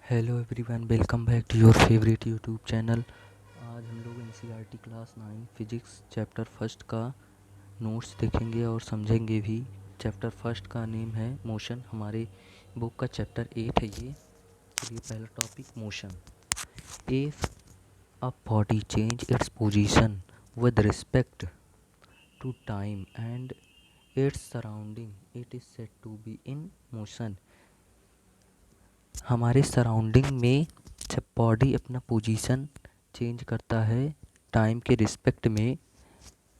Hello everyone, welcome back to your favourite YouTube channel. आज हम लोग NCERT class 9 physics chapter first का नोट्स देखेंगे और समझेंगे भी। चैप्टर फर्स्ट का नेम है मोशन। हमारे बुक का चैप्टर 8 है ये। चलिए, पहला topic motion. If a body change its position with respect to time and its surrounding, it is said to be in motion. हमारे सराउंडिंग में जब बॉडी अपना पोजीशन चेंज करता है टाइम के रिस्पेक्ट में,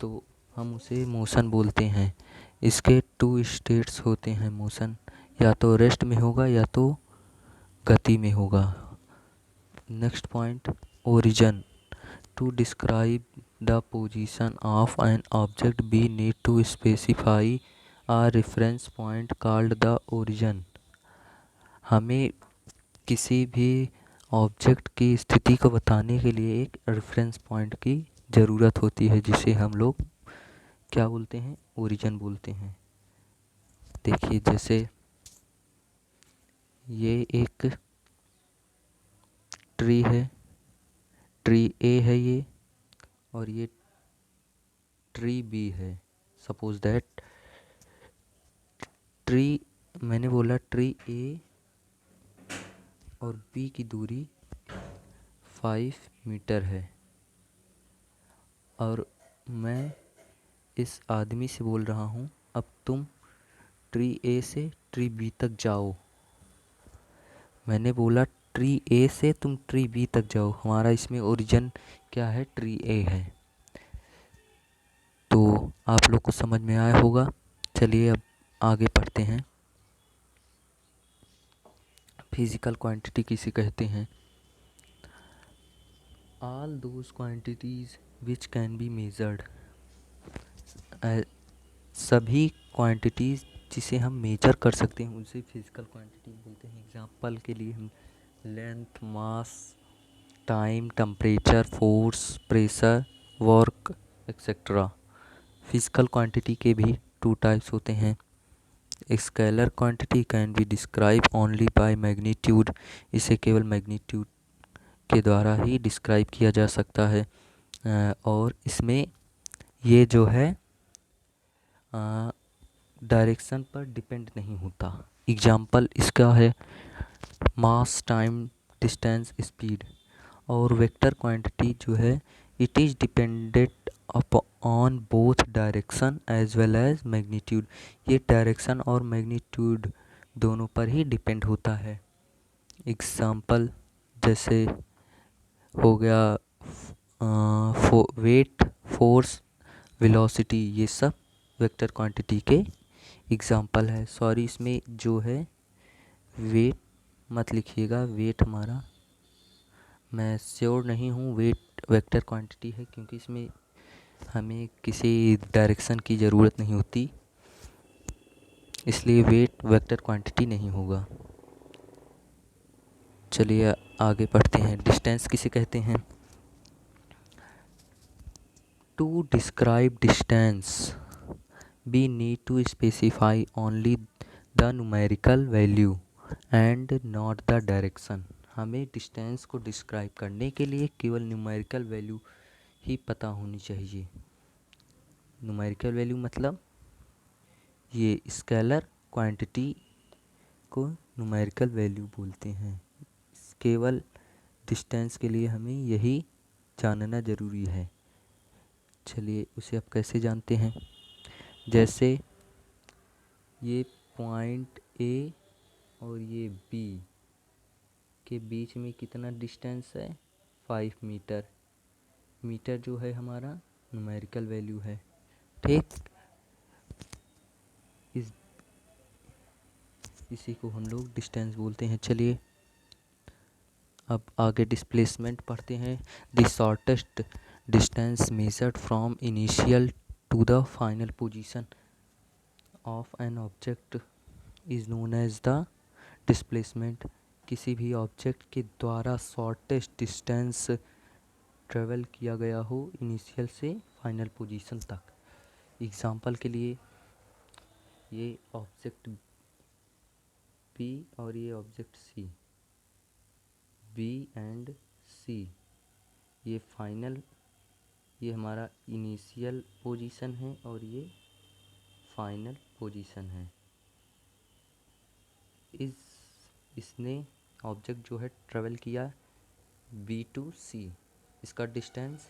तो हम उसे मोशन बोलते हैं। इसके टू स्टेट्स होते हैं मोशन, या तो रेस्ट में होगा या तो गति में होगा। Next point, origin. To describe the position of an object we need to specify a reference point called the origin. हमें किसी भी ऑब्जेक्ट की स्थिति को बताने के लिए एक रेफरेंस पॉइंट की ज़रूरत होती है, जिसे हम लोग क्या बोलते हैं, ओरिजिन बोलते हैं। देखिए, जैसे ये एक ट्री है, ट्री ए है ये, और ये ट्री बी है। सपोज दैट ट्री, मैंने बोला ट्री ए और बी की दूरी 5 मीटर है, और मैं इस आदमी से बोल रहा हूँ अब तुम ट्री ए से ट्री बी तक जाओ। मैंने बोला ट्री ए से तुम ट्री बी तक जाओ। हमारा इसमें ओरिजिन क्या है, ट्री ए है। तो आप लोग को समझ में आया होगा। चलिए अब आगे पढ़ते हैं। फिजिकल क्वांटिटी किसे कहते हैं? All those quantities which can be measured. सभी क्वांटिटीज़ जिसे हम मेजर कर सकते हैं उसे फिजिकल क्वांटिटी बोलते हैं। एग्जांपल के लिए हम length, mass, time, temperature, force, pressure, work etcetera. Physical quantity के भी टू टाइप्स होते हैं। Scalar quantity can be describe only by magnitude. इसे केवल मैग्नीट्यूड के द्वारा ही डिस्क्राइब किया जा सकता है, और इसमें ये जो है डायरेक्शन पर डिपेंड नहीं होता। एग्जाम्पल इसका है मास, टाइम, डिस्टेंस, स्पीड। और वेक्टर क्वांटिटी जो है, it is dependent on both direction as well as magnitude. ये डायरेक्शन और मैग्नीट्यूड दोनों पर ही डिपेंड होता है। एग्जाम्पल जैसे हो गया वेट, फोर्स, वेलोसिटी, ये सब वेक्टर क्वांटिटी के एग्जाम्पल है। सॉरी, इसमें जो है वेट मत लिखिएगा, वेट हमारा, मैं श्योर नहीं हूँ वेट वेक्टर क्वांटिटी है, क्योंकि इसमें हमें किसी डायरेक्शन की ज़रूरत नहीं होती, इसलिए वेट वेक्टर क्वांटिटी नहीं होगा। चलिए आगे पढ़ते हैं। डिस्टेंस किसे कहते हैं? To describe distance we need to specify only the numerical value and not the direction। हमें डिस्टेंस को डिस्क्राइब करने के लिए केवल न्यूमेरिकल वैल्यू ही पता होनी चाहिए। न्यूमेरिकल वैल्यू मतलब ये स्केलर क्वांटिटी को न्यूमेरिकल वैल्यू बोलते हैं। केवल डिस्टेंस के लिए हमें यही जानना ज़रूरी है। चलिए उसे अब कैसे जानते हैं। जैसे ये पॉइंट ए और ये बी के बीच में कितना डिस्टेंस है, 5 मीटर। मीटर जो है हमारा न्यूमेरिकल वैल्यू है, ठीक। इसी को हम लोग डिस्टेंस बोलते हैं। चलिए अब आगे डिस्प्लेसमेंट पढ़ते हैं। The shortest distance measured from initial to the final position of an object is known as the displacement. किसी भी ऑब्जेक्ट के द्वारा शॉर्टेस्ट डिस्टेंस ट्रेवल किया गया हो इनिशियल से फाइनल पोजीशन तक। एग्जांपल के लिए ये ऑब्जेक्ट बी और ये ऑब्जेक्ट सी, बी एंड सी, ये फाइनल, ये हमारा इनिशियल पोजीशन है और ये फाइनल पोजीशन है। इसने ऑब्जेक्ट जो है ट्रेवल किया बी टू सी, इसका डिस्टेंस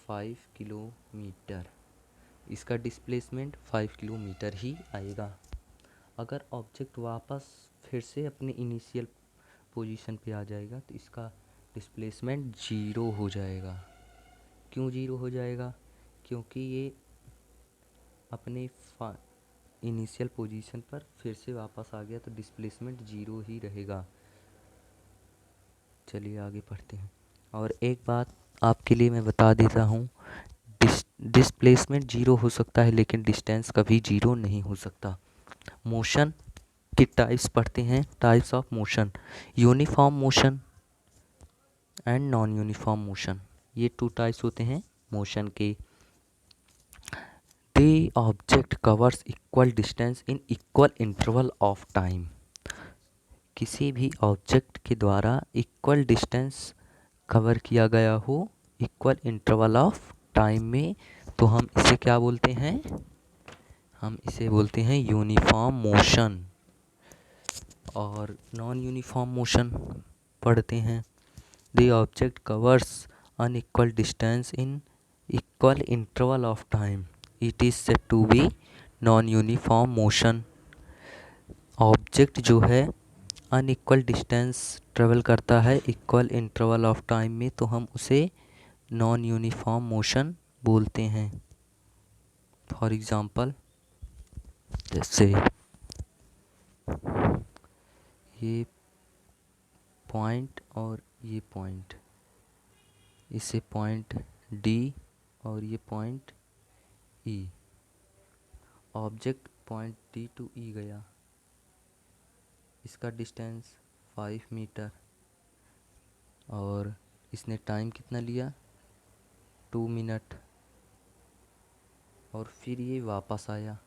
5 किलोमीटर, इसका डिस्प्लेसमेंट 5 किलोमीटर ही आएगा। अगर ऑब्जेक्ट वापस फिर से अपने इनिशियल पोजीशन पे आ जाएगा तो इसका डिस्प्लेसमेंट ज़ीरो हो जाएगा। क्यों ज़ीरो हो जाएगा? क्योंकि ये अपने इनिशियल पोजीशन पर फिर से वापस आ गया तो डिस्प्लेसमेंट ज़ीरो ही रहेगा। चलिए आगे पढ़ते हैं। और एक बात आपके लिए मैं बता देता हूँ, डिस्प्लेसमेंट ज़ीरो हो सकता है लेकिन डिस्टेंस कभी ज़ीरो नहीं हो सकता। मोशन के टाइप्स पढ़ते हैं, types of motion, uniform motion and non uniform motion, ये टू टाइप्स होते हैं मोशन के। The object covers equal distance in equal interval of time, किसी भी ऑब्जेक्ट के द्वारा इक्वल डिस्टेंस कवर किया गया हो इक्वल इंटरवल ऑफ टाइम में, तो हम इसे क्या बोलते हैं? हम इसे बोलते हैं यूनिफॉर्म मोशन। और नॉन यूनिफॉर्म मोशन पढ़ते हैं। The object covers unequal distance in equal interval of time, it is said to be non uniform motion. Object जो है अनइक्वल डिस्टेंस ट्रेवल करता है इक्वल इंटरवल ऑफ टाइम में, तो हम उसे नॉन यूनिफॉर्म मोशन बोलते हैं। फॉर एग्ज़ाम्पल, जैसे ये पॉइंट और ये पॉइंट, इसे पॉइंट डी और ये point E, object point D to E गया, इसका डिस्टेंस 5 मीटर और इसने टाइम कितना लिया? 2 मिनट। और फिर ये वापस आया,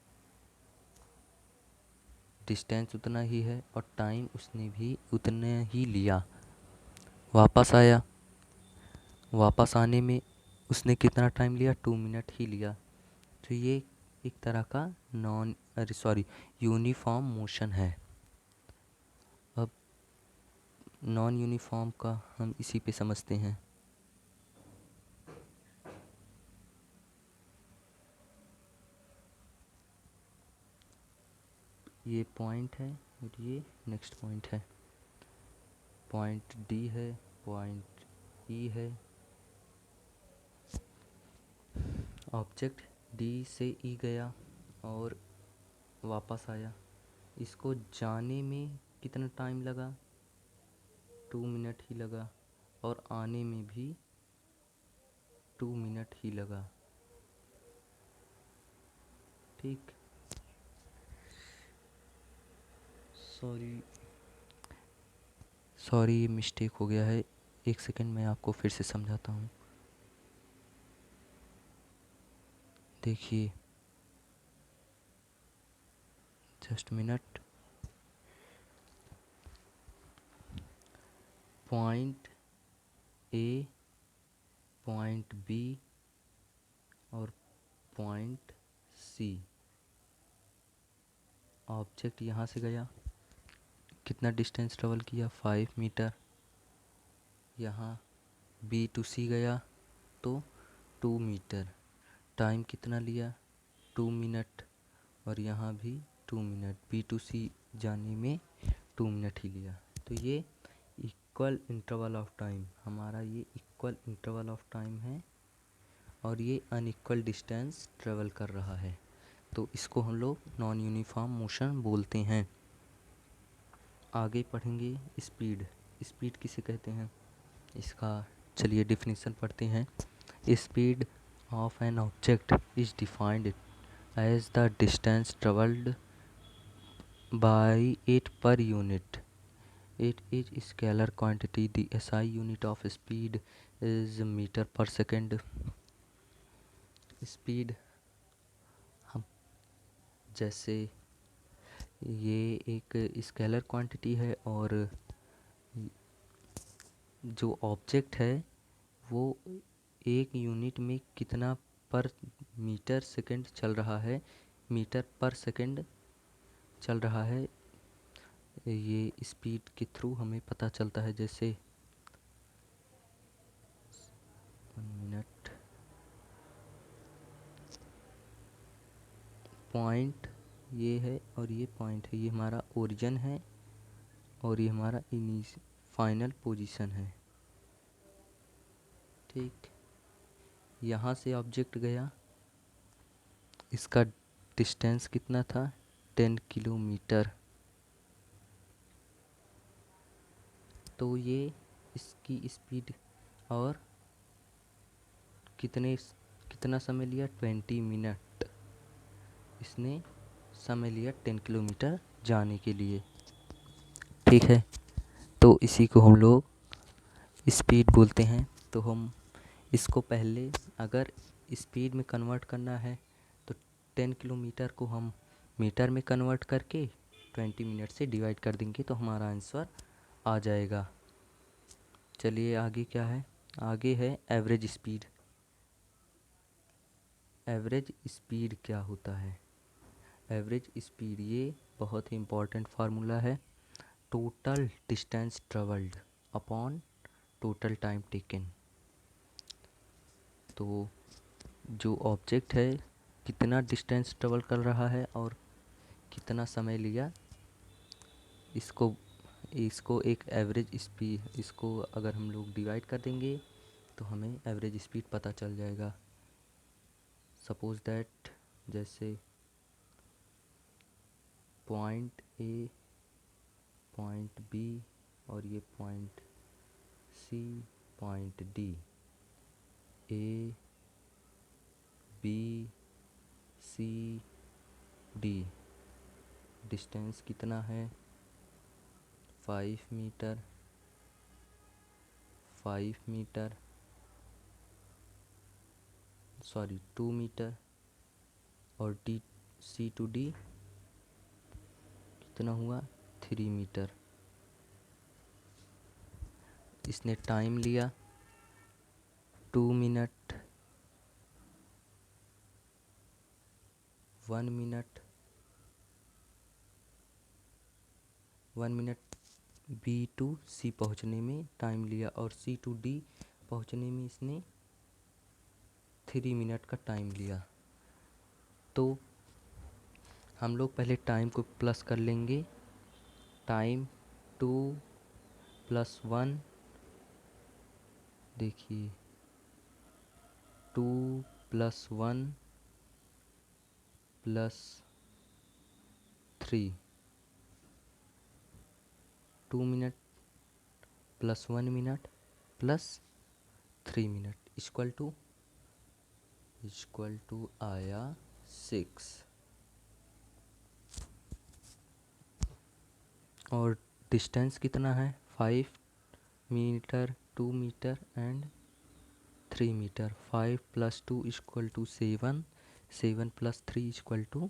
डिस्टेंस उतना ही है और टाइम उसने भी उतना ही लिया। वापस आया, वापस आने में उसने कितना टाइम लिया? 2 मिनट ही लिया। तो ये एक तरह का यूनिफॉर्म मोशन है। अब नॉन यूनिफॉर्म का हम इसी पे समझते हैं। ये पॉइंट है और ये नेक्स्ट पॉइंट है, पॉइंट डी है, पॉइंट ई है। ऑब्जेक्ट डी से ई गया और वापस आया, इसको जाने में कितना टाइम लगा? 2 मिनट ही लगा और आने में भी 2 मिनट ही लगा। ठीक, सॉरी ये मिस्टेक हो गया है। एक सेकंड मैं आपको फिर से समझाता हूँ। देखिए, just minute. Point A, point B और पॉइंट सी, ऑब्जेक्ट यहाँ से गया, कितना डिस्टेंस ट्रेवल किया? 5 मीटर। यहाँ बी टू सी गया तो 2 मीटर, टाइम कितना लिया? 2 मिनट। और यहाँ भी 2 मिनट, बी टू सी जाने में 2 मिनट ही लिया। तो ये इक्वल इंटरवल ऑफ टाइम, हमारा ये इक्वल इंटरवल ऑफ टाइम है और ये अनइक्वल डिस्टेंस ट्रेवल कर रहा है, तो इसको हम लोग नॉन यूनिफॉर्म मोशन बोलते हैं। आगे पढ़ेंगे स्पीड। स्पीड किसे कहते हैं? इसका चलिए डिफिनीसन पढ़ते हैं। Speed of an object is defined as the distance travelled by it per unit. It is scalar quantity. The SI unit of speed is meter per second. Speed हम जैसे ये एक स्केलर क्वांटिटी है और जो object है वो एक यूनिट में कितना पर मीटर सेकंड चल रहा है, मीटर पर सेकंड चल रहा है, ये स्पीड के थ्रू हमें पता चलता है। जैसे 1 मिनट, पॉइंट ये है और ये पॉइंट है, ये हमारा ओरिजिन है और ये हमारा फाइनल पोजीशन है। ठीक, यहाँ से ऑब्जेक्ट गया, इसका डिस्टेंस कितना था, 10 किलोमीटर। तो ये इसकी स्पीड और कितना समय लिया, 20 मिनट इसने समय लिया 10 किलोमीटर जाने के लिए। ठीक है, तो इसी को हम लोग स्पीड बोलते हैं। तो हम इसको पहले अगर स्पीड में कन्वर्ट करना है तो 10 किलोमीटर को हम मीटर में कन्वर्ट करके 20 मिनट से डिवाइड कर देंगे तो हमारा आंसर आ जाएगा। चलिए आगे क्या है, आगे है एवरेज स्पीड। एवरेज स्पीड क्या होता है, एवरेज स्पीड ये बहुत ही इम्पोर्टेंट फार्मूला है, total distance travelled upon total time taken. तो जो ऑब्जेक्ट है कितना डिस्टेंस ट्रेवल कर रहा है और कितना समय लिया, इसको इसको एक एवरेज स्पीड, इसको अगर हम लोग डिवाइड कर देंगे तो हमें एवरेज स्पीड पता चल जाएगा। सपोज दैट जैसे पॉइंट ए, पॉइंट बी और ये point C, point D, A B C D, distance कितना है 5 मीटर, 2 मीटर, और डी सी टू डी कितना हुआ 3 मीटर। इसने टाइम लिया 2 minute, 1 minute, 1 minute B to C पहुँचने में टाइम लिया और सी टू डी पहुँचने में इसने 3 मिनट का टाइम लिया। तो हम लोग पहले टाइम को प्लस कर लेंगे, टाइम 2 + 1, देखिए 2 + 1 + 3, 2 minute + 1 minute + 3 minute equal to आया 6। और डिस्टेंस कितना है 5 मीटर, 2 मीटर एंड 3 मीटर। 5 + 2 = 7, 7 + 3 =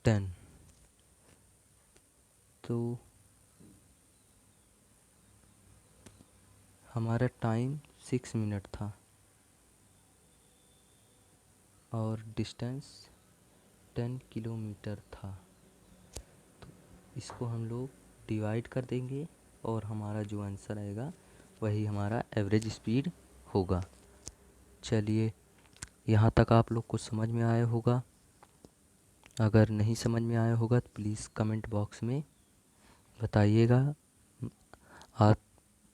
10। तो हमारा टाइम 6 मिनट था और डिस्टेंस 10 किलोमीटर था। तो इसको हम लोग डिवाइड कर देंगे और हमारा जो आंसर आएगा वही हमारा एवरेज स्पीड होगा। चलिए, यहाँ तक आप लोग को समझ में आया होगा। अगर नहीं समझ में आया होगा तो प्लीज़ कमेंट बॉक्स में बताइएगा। आप,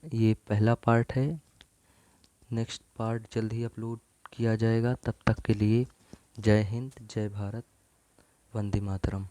ये पहला पार्ट है, नेक्स्ट पार्ट जल्द ही अपलोड किया जाएगा। तब तक के लिए जय हिंद, जय भारत, वंदे मातरम।